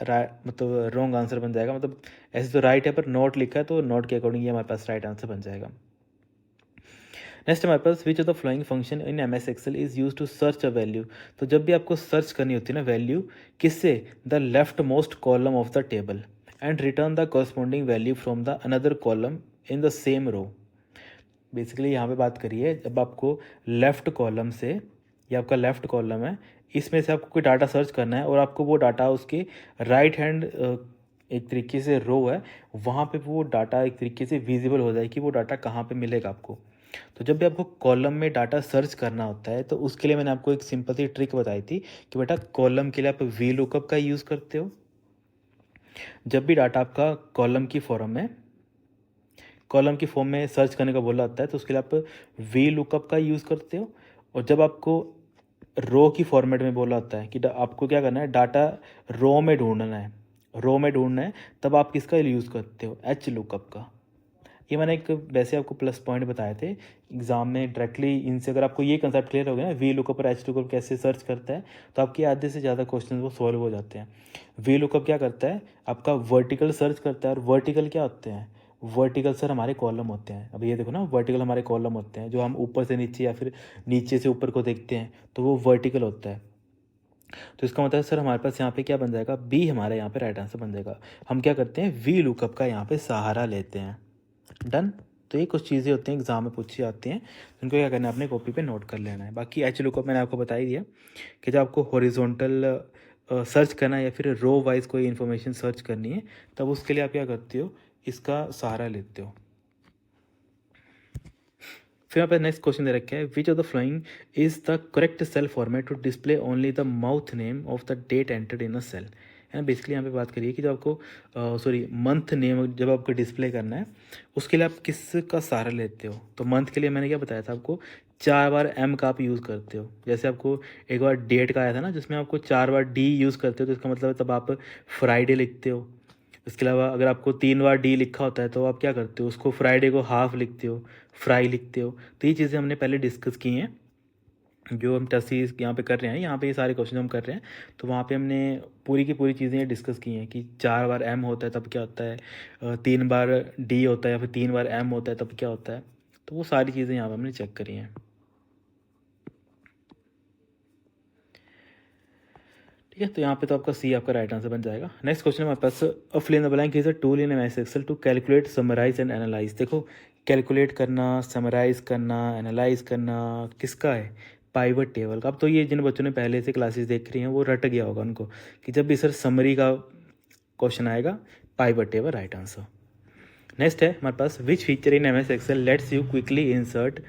[SPEAKER 1] मतलब रॉन्ग आंसर बन जाएगा, मतलब ऐसे तो राइट है पर नॉट लिखा है, तो नॉट के अकॉर्डिंग ये हमारे पास राइट आंसर बन जाएगा। नेक्स्ट हमारे पास, which of the following function in MS Excel is use to search a value. तो जब भी आपको सर्च करनी होती है ना वैल्यू, किससे, the left most column of the table and return the corresponding value from the another column in the same row. Basically यहाँ पे बात करिए, जब आपको लेफ्ट कॉलम से, ये आपका लेफ्ट कॉलम है, इसमें से आपको कोई डाटा सर्च करना है और आपको वो डाटा उसके राइट हैंड एक तरीके से रो है, वहाँ पे वो डाटा एक तरीके से विजिबल हो जाए कि वो डाटा कहाँ पे मिलेगा आपको। तो जब भी आपको कॉलम में डाटा सर्च करना होता है तो उसके लिए मैंने आपको एक सिंपल सी ट्रिक बताई थी कि बेटा कॉलम के लिए आप वी लुकअप का यूज़ करते हो। जब भी डाटा आपका कॉलम की फॉर्म में सर्च करने का बोला होता है तो उसके लिए आप वी लुकअप का यूज़ करते हो। और जब आपको रो की फॉर्मेट में बोला होता है कि आपको क्या करना है, डाटा रो में ढूंढना है, तब आप किसका यूज़ करते हो, एच लुकअप का। ये मैंने एक वैसे आपको प्लस पॉइंट बताए थे एग्जाम में डायरेक्टली, इनसे अगर आपको ये कंसेप्ट क्लियर हो गया ना, वी लुकअप और एच लुकअप कैसे सर्च करता है, तो आपके आधे से ज़्यादा क्वेश्चन वो सॉल्व हो जाते हैं। वी लुकअप क्या करता है, आपका वर्टिकल सर्च करता है, और वर्टिकल क्या होते हैं, वर्टिकल सर हमारे कॉलम होते हैं। अब ये देखो ना, वर्टिकल हमारे कॉलम होते हैं, जो हम ऊपर से नीचे या फिर नीचे से ऊपर को देखते हैं, तो वो वर्टिकल होता है। तो इसका मतलब सर हमारे पास यहाँ पे क्या बन जाएगा, बी हमारा यहाँ पे राइट आंसर बन जाएगा। हम क्या करते हैं, वी लुकअप का यहाँ पे सहारा लेते हैं। डन। तो ये कुछ चीज़ें होती हैं एग्जाम में पूछी जाती हैं, उनको क्या करना है, अपने कॉपी पे नोट कर लेना है। बाकी एच लुकअप मैंने आपको बता ही दिया कि जब आपको हॉरिजॉन्टल सर्च करना है या फिर रो वाइज कोई इन्फॉर्मेशन सर्च करनी है, तब उसके लिए आप क्या करते हो, इसका सहारा लेते हो। फिर यहाँ पे नेक्स्ट क्वेश्चन दे रखा है, which of the following is the correct cell format to display only the month name of the date entered in a cell. है ना। बेसिकली यहाँ पे बात करिए कि जब आपको मंथ नेम जब आपको डिस्प्ले करना है, उसके लिए आप किसका सहारा लेते हो। तो मंथ के लिए मैंने क्या बताया था आपको, 4 बार M का आप यूज़ करते हो। जैसे आपको एक बार डेट का आया था ना, जिसमें आपको 4 बार D यूज़ करते हो, तो इसका मतलब तब आप फ्राइडे लिखते हो। इसके अलावा अगर आपको 3 बार डी लिखा होता है तो आप क्या करते हो, उसको फ्राइडे को हाफ लिखते हो, फ्राई लिखते हो। तो ये चीज़ें हमने पहले डिस्कस की हैं, जो हम टेस्ट यहाँ पे कर रहे हैं, यहाँ पे ये सारे क्वेश्चन हम कर रहे हैं, तो वहाँ पे हमने पूरी की पूरी चीज़ें डिस्कस की हैं कि 4 बार M होता है तब क्या होता है, 3 बार D होता है या फिर 3 बार M होता है तब क्या होता है। तो वो सारी चीज़ें यहाँ पर हमने चेक करी हैं। ठीक है, तो यहाँ पे तो आपका सी आपका राइट आंसर बन जाएगा। नेक्स्ट क्वेश्चन हमारे पास, a fill in the blank is a tool in MS Excel to calculate, summarize and analyze. देखो कैलकुलेट करना, समराइज करना, एनालाइज करना किसका है, पाइवट टेबल का। अब तो ये जिन बच्चों ने पहले से क्लासेस देख रही हैं वो रट गया होगा उनको कि जब भी सर समरी का क्वेश्चन आएगा, pivot table right answer. Next है हमारे पास, which feature in MS Excel lets you quickly insert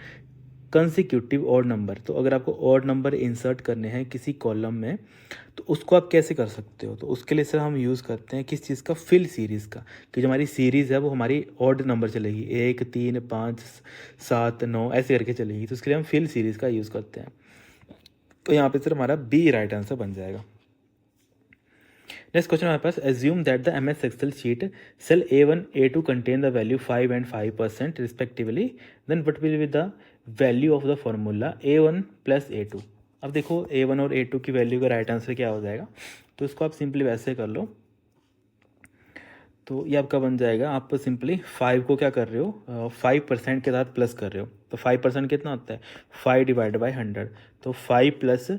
[SPEAKER 1] consecutive odd number. तो अगर आपको ऑड नंबर इंसर्ट करने हैं किसी कॉलम में तो उसको आप कैसे कर सकते हो? तो उसके लिए सर हम यूज़ करते हैं किस चीज़ का, फिल सीरीज़ का, कि जो हमारी सीरीज़ है वो हमारी ऑड नंबर चलेगी, 1 3 5 7 9 ऐसे करके चलेगी। तो उसके लिए हम फिल सीरीज़ का यूज़ करते हैं। तो यहाँ पे सर हमारा बी राइट आंसर बन जाएगा। नेक्स्ट क्वेश्चन हमारे पास, assume that the M S Excel sheet cell A1 A2 contain the value 5 and 5% respectively, then what will be the value of the formula A1 plus A2। अब देखो A1 और A2 की value का right answer क्या हो जाएगा, तो इसको आप सिंपली वैसे कर लो। तो ये आपका बन जाएगा, आप सिंपली 5 को क्या कर रहे हो, 5% के साथ प्लस कर रहे हो। तो 5% कितना होता है, 5 डिवाइड बाई 100, तो 5 प्लस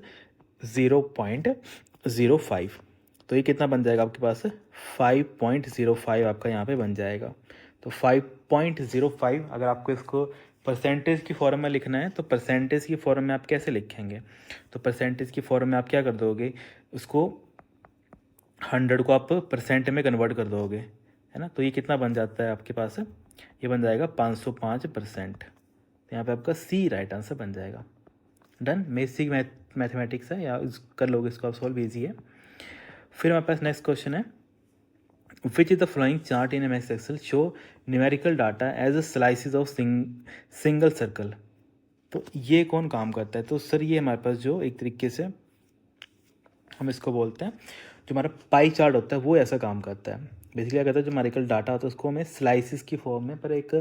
[SPEAKER 1] 0.05, तो ये कितना बन जाएगा आपके पास, 5.05 आपका यहाँ पे बन जाएगा। तो 5.05, अगर आपको इसको परसेंटेज की फॉर्म में लिखना है तो परसेंटेज की फॉर्म में आप कैसे लिखेंगे, तो परसेंटेज की फॉर्म में आप क्या कर दोगे, उसको 100 को आप परसेंट में कन्वर्ट कर दोगे, है ना। तो ये कितना बन जाता है आपके पास, ये बन जाएगा 505%। तो यहाँ पे आपका सी राइट आंसर बन जाएगा। डन, बेसिक मैथमेटिक्स है, या कर लोगे इसको आप सॉल्व, ईजी है। फिर हमारे पास नेक्स्ट क्वेश्चन है, which is the following chart in MS Excel show numerical data as a slices of single circle. तो ये कौन काम करता है, तो सर ये हमारे पास जो एक तरीके से हम इसको बोलते हैं, जो हमारा पाई चार्ट होता है वो ऐसा काम करता है। बेसिकली क्या करता है, जो न्यूमेरिकल डाटा होता है उसको हमें स्लाइसिस की फॉर्म में पर एक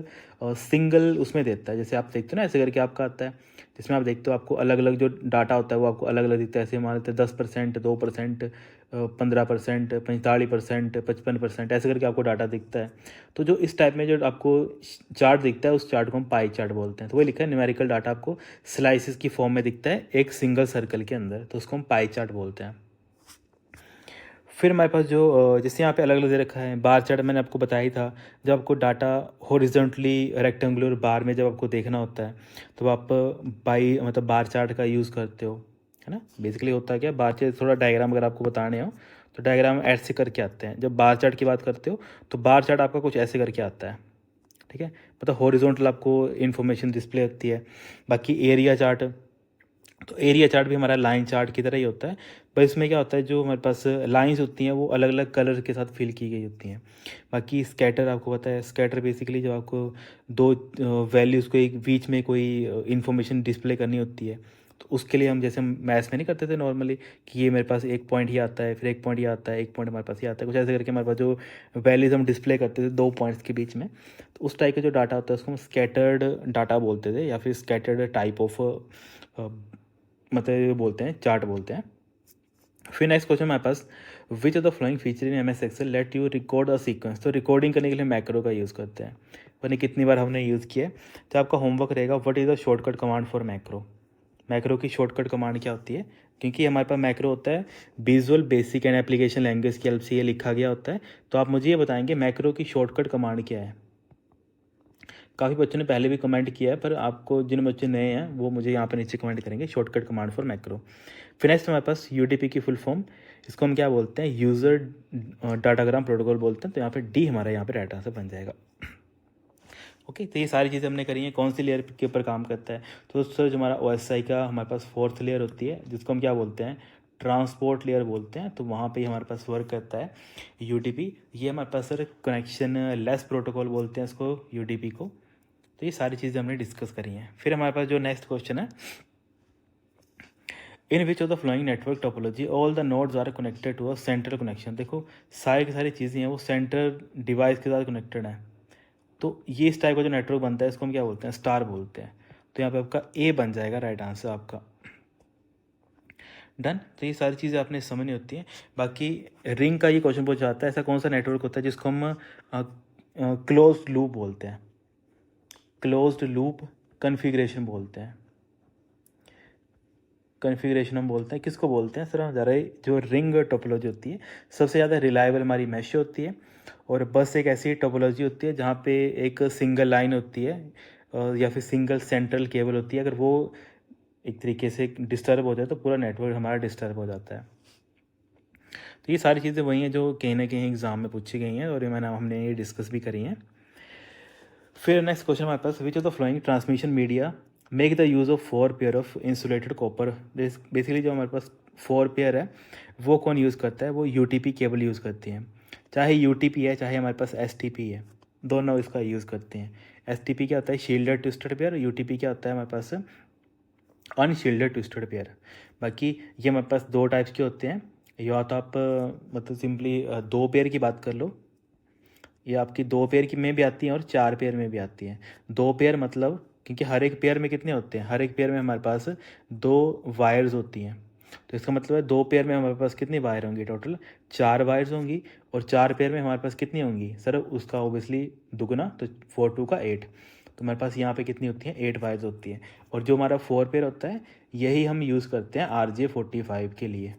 [SPEAKER 1] सिंगल उसमें देता है। जैसे आप देखते हो ना, ऐसे करके आपका आता है, जिसमें आप देखते हो आपको अलग अलग जो डाटा होता है वो आपको अलग अलग दिखता है। ऐसे मान लेते हैं 10%, 2%, 15%, 45%, 55%, ऐसे करके आपको डाटा दिखता है। तो जो इस टाइप में जो आपको चार्ट दिखता है उस चार्ट को हम पाई चार्ट बोलते हैं। तो वही लिखा है, न्यूमेरिकल डाटा आपको स्लाइसिस की फॉर्म में दिखता है एक सिंगल सर्कल के अंदर, तो उसको हम पाई चार्ट बोलते हैं। फिर हमारे पास जो जैसे यहाँ पे अलग अलग दे रखा है, बार चार्ट मैंने आपको बताया ही था। जब आपको डाटा हॉरिजॉन्टली रेक्टेंगुलर बार में जब आपको देखना होता है तो आप बाई मतलब बार चार्ट का यूज़ करते हो, है ना। बेसिकली होता है क्या, बार चार्ट थोड़ा डायग्राम अगर आपको बताने हो तो डायग्राम ऐसे करके आते हैं। जब बार चार्ट की बात करते हो तो बार चार्ट आपका कुछ ऐसे करके आता है, ठीक है। मतलब हॉरिजॉन्टल आपको इन्फॉर्मेशन डिस्प्ले होती है। बाकी एरिया चार्ट, तो एरिया चार्ट भी हमारा लाइन चार्ट की तरह ही होता है, पर इसमें क्या होता है, जो हमारे पास लाइंस होती हैं वो अलग अलग कलर के साथ फिल की गई होती हैं। बाकी स्कैटर आपको पता है, स्कैटर बेसिकली जब आपको दो वैल्यूज़ को एक बीच में कोई इन्फॉर्मेशन डिस्प्ले करनी होती है, तो उसके लिए हम जैसे हम मैथ्स में नहीं करते थे नॉर्मली, कि ये मेरे पास एक पॉइंट ही आता है, फिर एक पॉइंट ही आता है, एक पॉइंट हमारे पास ही आता है, कुछ ऐसे करके हमारे पास जो वैल्यूज़ हम डिस्प्ले करते थे दो पॉइंट्स के बीच में, तो उस टाइप का जो डाटा होता है उसको हम स्कैटर्ड डाटा बोलते थे, या फिर स्कैटर्ड टाइप ऑफ मतलब ये बोलते हैं, चार्ट बोलते हैं। फिर नेक्स्ट क्वेश्चन हमारे पास, which of the following feature in MS Excel let you record a sequence. तो रिकॉर्डिंग करने के लिए मैक्रो का यूज़ करते हैं, पता कितनी बार हमने यूज़ किया है। तो आपका होमवर्क रहेगा, what is the shortcut command for macro. Macro की शॉर्टकट कमांड क्या होती है, क्योंकि हमारे पास मैक्रो होता है visual basic and application language की हेल्प से ये लिखा गया होता है। तो आप मुझे ये बताएंगे मैक्रो की शॉर्टकट कमांड क्या है। काफ़ी बच्चों ने पहले भी कमेंट किया है, पर आपको जिन बच्चे नए हैं वो मुझे यहाँ पर नीचे कमेंट करेंगे, शॉर्टकट कमांड फॉर मैक्रो। फिर नेक्स्ट हमारे पास UDP की फुल फॉर्म, इसको हम क्या बोलते हैं, यूज़र डाटाग्राम प्रोटोकॉल बोलते हैं। तो यहाँ पे D हमारा यहाँ पे राइट आंसर बन जाएगा। ओके, तो ये सारी चीज़ें हमने करी हैं। कौन सी लेयर के ऊपर काम करता है, तो सर जो हमारा OSI का हमारे पास 4th लेयर होती है, जिसको हम क्या बोलते हैं, ट्रांसपोर्ट लेयर बोलते हैं। तो वहाँ पे हमारे पास वर्क करता है UDP। ये हमारे पास सर कनेक्शन लेस प्रोटोकॉल बोलते हैं इसको, UDP को। तो ये सारी चीज़ें हमने डिस्कस करी हैं। फिर हमारे पास जो नेक्स्ट क्वेश्चन है, in which of the following network topology all the nodes are connected to a central connection. देखो सारी की सारी चीज़ें हैं वो सेंट्रल डिवाइस के साथ कनेक्टेड हैं। तो ये इस टाइप का जो नेटवर्क बनता है इसको हम क्या बोलते हैं, स्टार बोलते हैं। तो यहाँ पे आपका A बन जाएगा राइट आंसर आपका। डन, तो ये सारी चीज़ें आपने समझनी होती हैं। बाकी रिंग का ये क्वेश्चन पूछा जाता है, ऐसा कौन सा नेटवर्क होता है जिसको हम क्लोज्ड लूप बोलते हैं, क्लोज्ड लूप कन्फिग्रेशन बोलते हैं। कन्फिग्रेशन हम बोलते हैं, किसको बोलते हैं सर, हम ज़रा जो रिंग टोपोलॉजी होती है सबसे ज़्यादा रिलायबल हमारी मैश होती है। और बस एक ऐसी टोपोलॉजी होती है जहाँ पे एक सिंगल लाइन होती है या फिर सिंगल सेंट्रल केबल होती है। अगर वो एक तरीके से डिस्टर्ब हो जाए तो पूरा नेटवर्क हमारा डिस्टर्ब हो जाता है। तो ये सारी चीज़ें वही हैं जो कहीं ना कहीं एग्जाम में पूछी गई हैं और ये हमने ये डिस्कस भी करी हैं। फिर नेक्स्ट क्वेश्चन हमारे पास, which of the following transmission media make the use of 4 pair of insulated copper. Basically जो हमारे पास 4 पेयर है वो कौन यूज़ करता है, वो यूटीपी केबल यूज़ करती हैं। चाहे यूटीपी है चाहे हमारे पास एसटीपी है, दोनों इसका यूज़ करते हैं। एसटीपी क्या होता है, शील्डेड ट्विस्टेड पेयर। यूटीपी क्या होता है हमारे पास, अनशील्डेड ट्विस्टेड पेयर। बाकी ये हमारे पास दो टाइप्स के होते हैं। या तो आप मतलब सिंपली 2 पेयर की बात कर लो, ये आपकी 2 पेयर की में भी आती हैं और 4 पेयर में भी आती हैं। 2 पेयर मतलब क्योंकि हर एक पेयर में कितने होते हैं, हर एक पेयर में हमारे पास 2 वायर्स होती हैं। तो इसका मतलब है 2 पेयर में हमारे पास कितनी वायर होंगी, टोटल 4 वायर्स होंगी। और 4 पेयर में हमारे पास कितनी होंगी सर, उसका ओबियसली दुगुना, तो 4 2 का 8। तो हमारे पास यहाँ पे कितनी होती हैं, 8 वायर्स होती हैं। और जो हमारा 4 पेयर होता है यही हम यूज़ करते हैं RJ45 के लिए।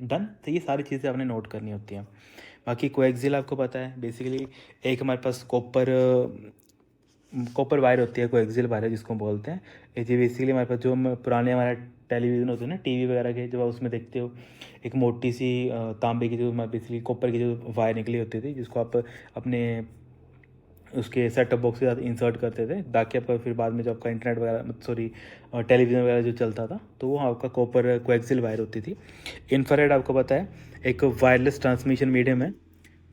[SPEAKER 1] डन। तो ये सारी चीज़ें आपने नोट करनी होती हैं। बाकी कोएक्सियल आपको पता है, बेसिकली एक हमारे पास कॉपर वायर होती है, कोएक्सियल वायर जिसको बोलते हैं। ये जी बेसिकली हमारे पास जो हम पुराने हमारा टेलीविज़न होते हैं ना, टीवी वगैरह के, जब आप उसमें देखते हो एक मोटी सी तांबे की जो बेसिकली कॉपर की जो वायर निकली होती थी, जिसको आप अपने उसके सेटअप बॉक्स के साथ इंसर्ट करते थे, ताकि आपका फिर बाद में जो आपका इंटरनेट वगैरह सॉरी टेलीविज़न वगैरह जो चलता था तो वो आपका कॉपर कोएक्सियल वायर होती थी। इंफ्रारेड आपको पता है एक वायरलेस ट्रांसमिशन मीडियम है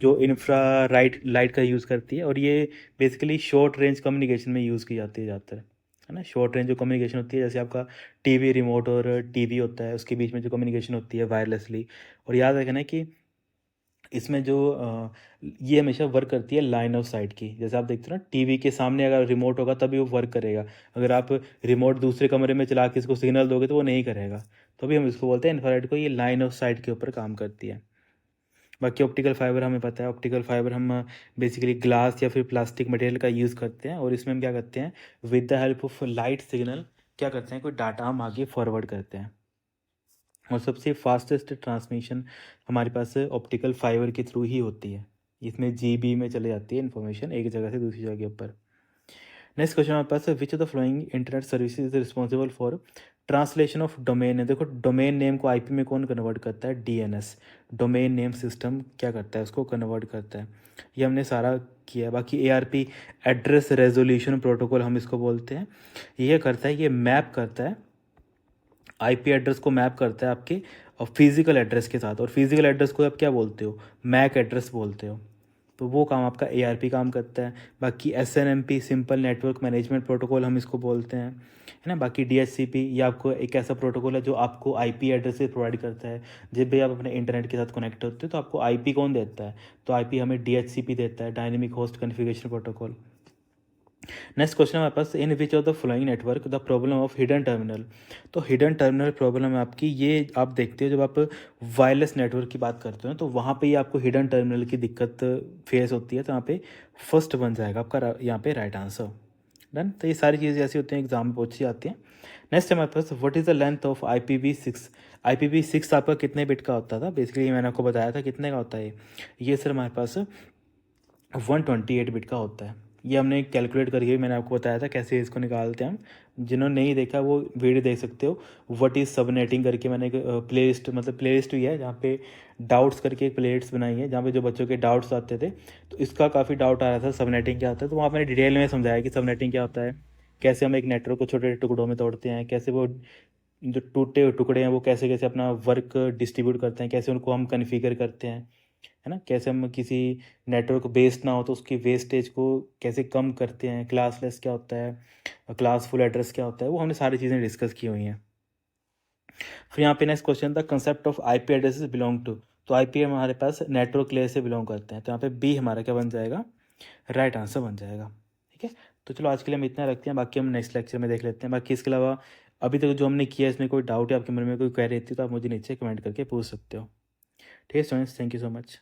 [SPEAKER 1] जो इंफ्रा लाइट का यूज़ करती है, और ये बेसिकली शॉर्ट रेंज कम्युनिकेशन में यूज़ की जाती है ज़्यादातर, है ना। शॉर्ट रेंज जो कम्युनिकेशन होती है, जैसे आपका टीवी रिमोट और टीवी होता है, उसके बीच में जो कम्युनिकेशन होती है वायरलेसली। और याद रखना कि इसमें जो ये हमेशा वर्क करती है लाइन ऑफ साइट की। जैसे आप देखते हो ना, टीवी के सामने अगर रिमोट होगा तभी वो वर्क करेगा। अगर आप रिमोट दूसरे कमरे में चला के इसको सिग्नल दोगे तो वो नहीं करेगा। तो अभी हम इसको बोलते हैं इंफ्रारेड को, ये लाइन ऑफ साइट के ऊपर काम करती है। बाकी ऑप्टिकल फाइबर हमें पता है, ऑप्टिकल फाइबर हम बेसिकली ग्लास या फिर प्लास्टिक मटेरियल का यूज़ करते हैं, और इसमें हम क्या करते हैं, with the help of light signal क्या करते हैं, कोई डाटा हम आगे फॉरवर्ड करते हैं। और सबसे फास्टेस्ट ट्रांसमिशन हमारे पास ऑप्टिकल फाइबर के थ्रू ही होती है। इसमें जीबी में चले जाती है इन्फॉर्मेशन एक जगह से दूसरी जगह के ऊपर। नेक्स्ट क्वेश्चन हमारे पास है, which of the flowing internet services is responsible for translation of domain है। देखो डोमेन नेम को आईपी में कौन कन्वर्ट करता है, डीएनएस। डोमेन नेम सिस्टम क्या करता है, उसको कन्वर्ट करता है। ये हमने सारा किया है। बाकी एआरपी, एड्रेस रेजोल्यूशन प्रोटोकॉल हम इसको बोलते हैं। ये करता है, ये मैप करता है, आईपी एड्रेस को मैप करता है आपके फिजिकल एड्रेस के साथ। और फिजिकल एड्रेस को आप क्या बोलते हो, मैक एड्रेस बोलते हो। तो वो काम आपका एआरपी काम करता है। बाकी SNMP, simple network management protocol हम इसको बोलते हैं, है ना। बाकी डीएचसीपी, ये आपको एक ऐसा प्रोटोकॉल है जो आपको आईपी एड्रेसेस प्रोवाइड करता है। जब भी आप अपने इंटरनेट के साथ कनेक्ट होते हो तो आपको आईपी कौन देता है, तो आईपी हमें डीएचसीपी देता है, dynamic host configuration protocol. Next question हमारे पास, in which of the following network the problem of hidden terminal. तो हिडन टर्मिनल प्रॉब्लम है आपकी, ये आप देखते हो जब आप वायरलेस नेटवर्क की बात करते हो तो वहाँ पे ही आपको हिडन टर्मिनल की दिक्कत फेस होती है। तो यहाँ पे फर्स्ट बन जाएगा आपका यहाँ पे राइट आंसर। डन। तो ये सारी चीज़ें ऐसी होती हैं, एग्जाम में पूछी जाती हैं। नेक्स्ट हमारे पास, what is the length of IPv6। IPv6 आपका कितने बिट का होता था, बेसिकली मैंने आपको बताया था कितने का होता है ये सर हमारे पास 128 बिट का होता है। ये हमने कैलकुलेट करके मैंने आपको बताया था कैसे इसको निकालते हैं हम। जिन्होंने नहीं देखा वो वीडियो देख सकते हो, व्हाट इज़ सबनेटिंग करके मैंने एक प्लेलिस्ट, मतलब प्लेलिस्ट भी है जहाँ पे डाउट्स करके एक प्लेलिस्ट बनाई है जहाँ पे जो बच्चों के डाउट्स आते थे। तो इसका काफ़ी डाउट आ रहा था सबनेटिंग क्या होता है, तो वहाँ मैंने डिटेल में समझाया कि सबनेटिंग क्या होता है, कैसे हम एक नेटवर्क को छोटे टुकड़ों में तोड़ते हैं, कैसे वो जो टूटे टुकड़े हैं वो कैसे कैसे अपना वर्क डिस्ट्रीब्यूट करते हैं, कैसे उनको हम कन्फिगर करते हैं, है ना। कैसे हम किसी नेटवर्क वेस्ट ना हो तो उसकी वेस्टेज को कैसे कम करते हैं, क्लासलेस क्या होता है, क्लासफुल एड्रेस क्या होता है, वो हमने सारी चीज़ें डिस्कस की हुई हैं। फिर यहाँ पे नेक्स्ट क्वेश्चन था, concept of IP addresses belong to. तो आईपी हमारे पास नेटवर्क लेयर से बिलोंग करते हैं, तो यहाँ पे बी हमारा क्या बन जाएगा, राइट आंसर बन जाएगा। ठीक है। तो चलो आज के लिए हम इतना रखते हैं, बाकी हम नेक्स्ट लेक्चर में देख लेते हैं। बाकी इसके अलावा अभी तक जो हमने किया इसमें कोई डाउट है आपके मन में, कोई क्वेरी थी तो आप मुझे नीचे कमेंट करके पूछ सकते हो। ठीक है students, thank you so much.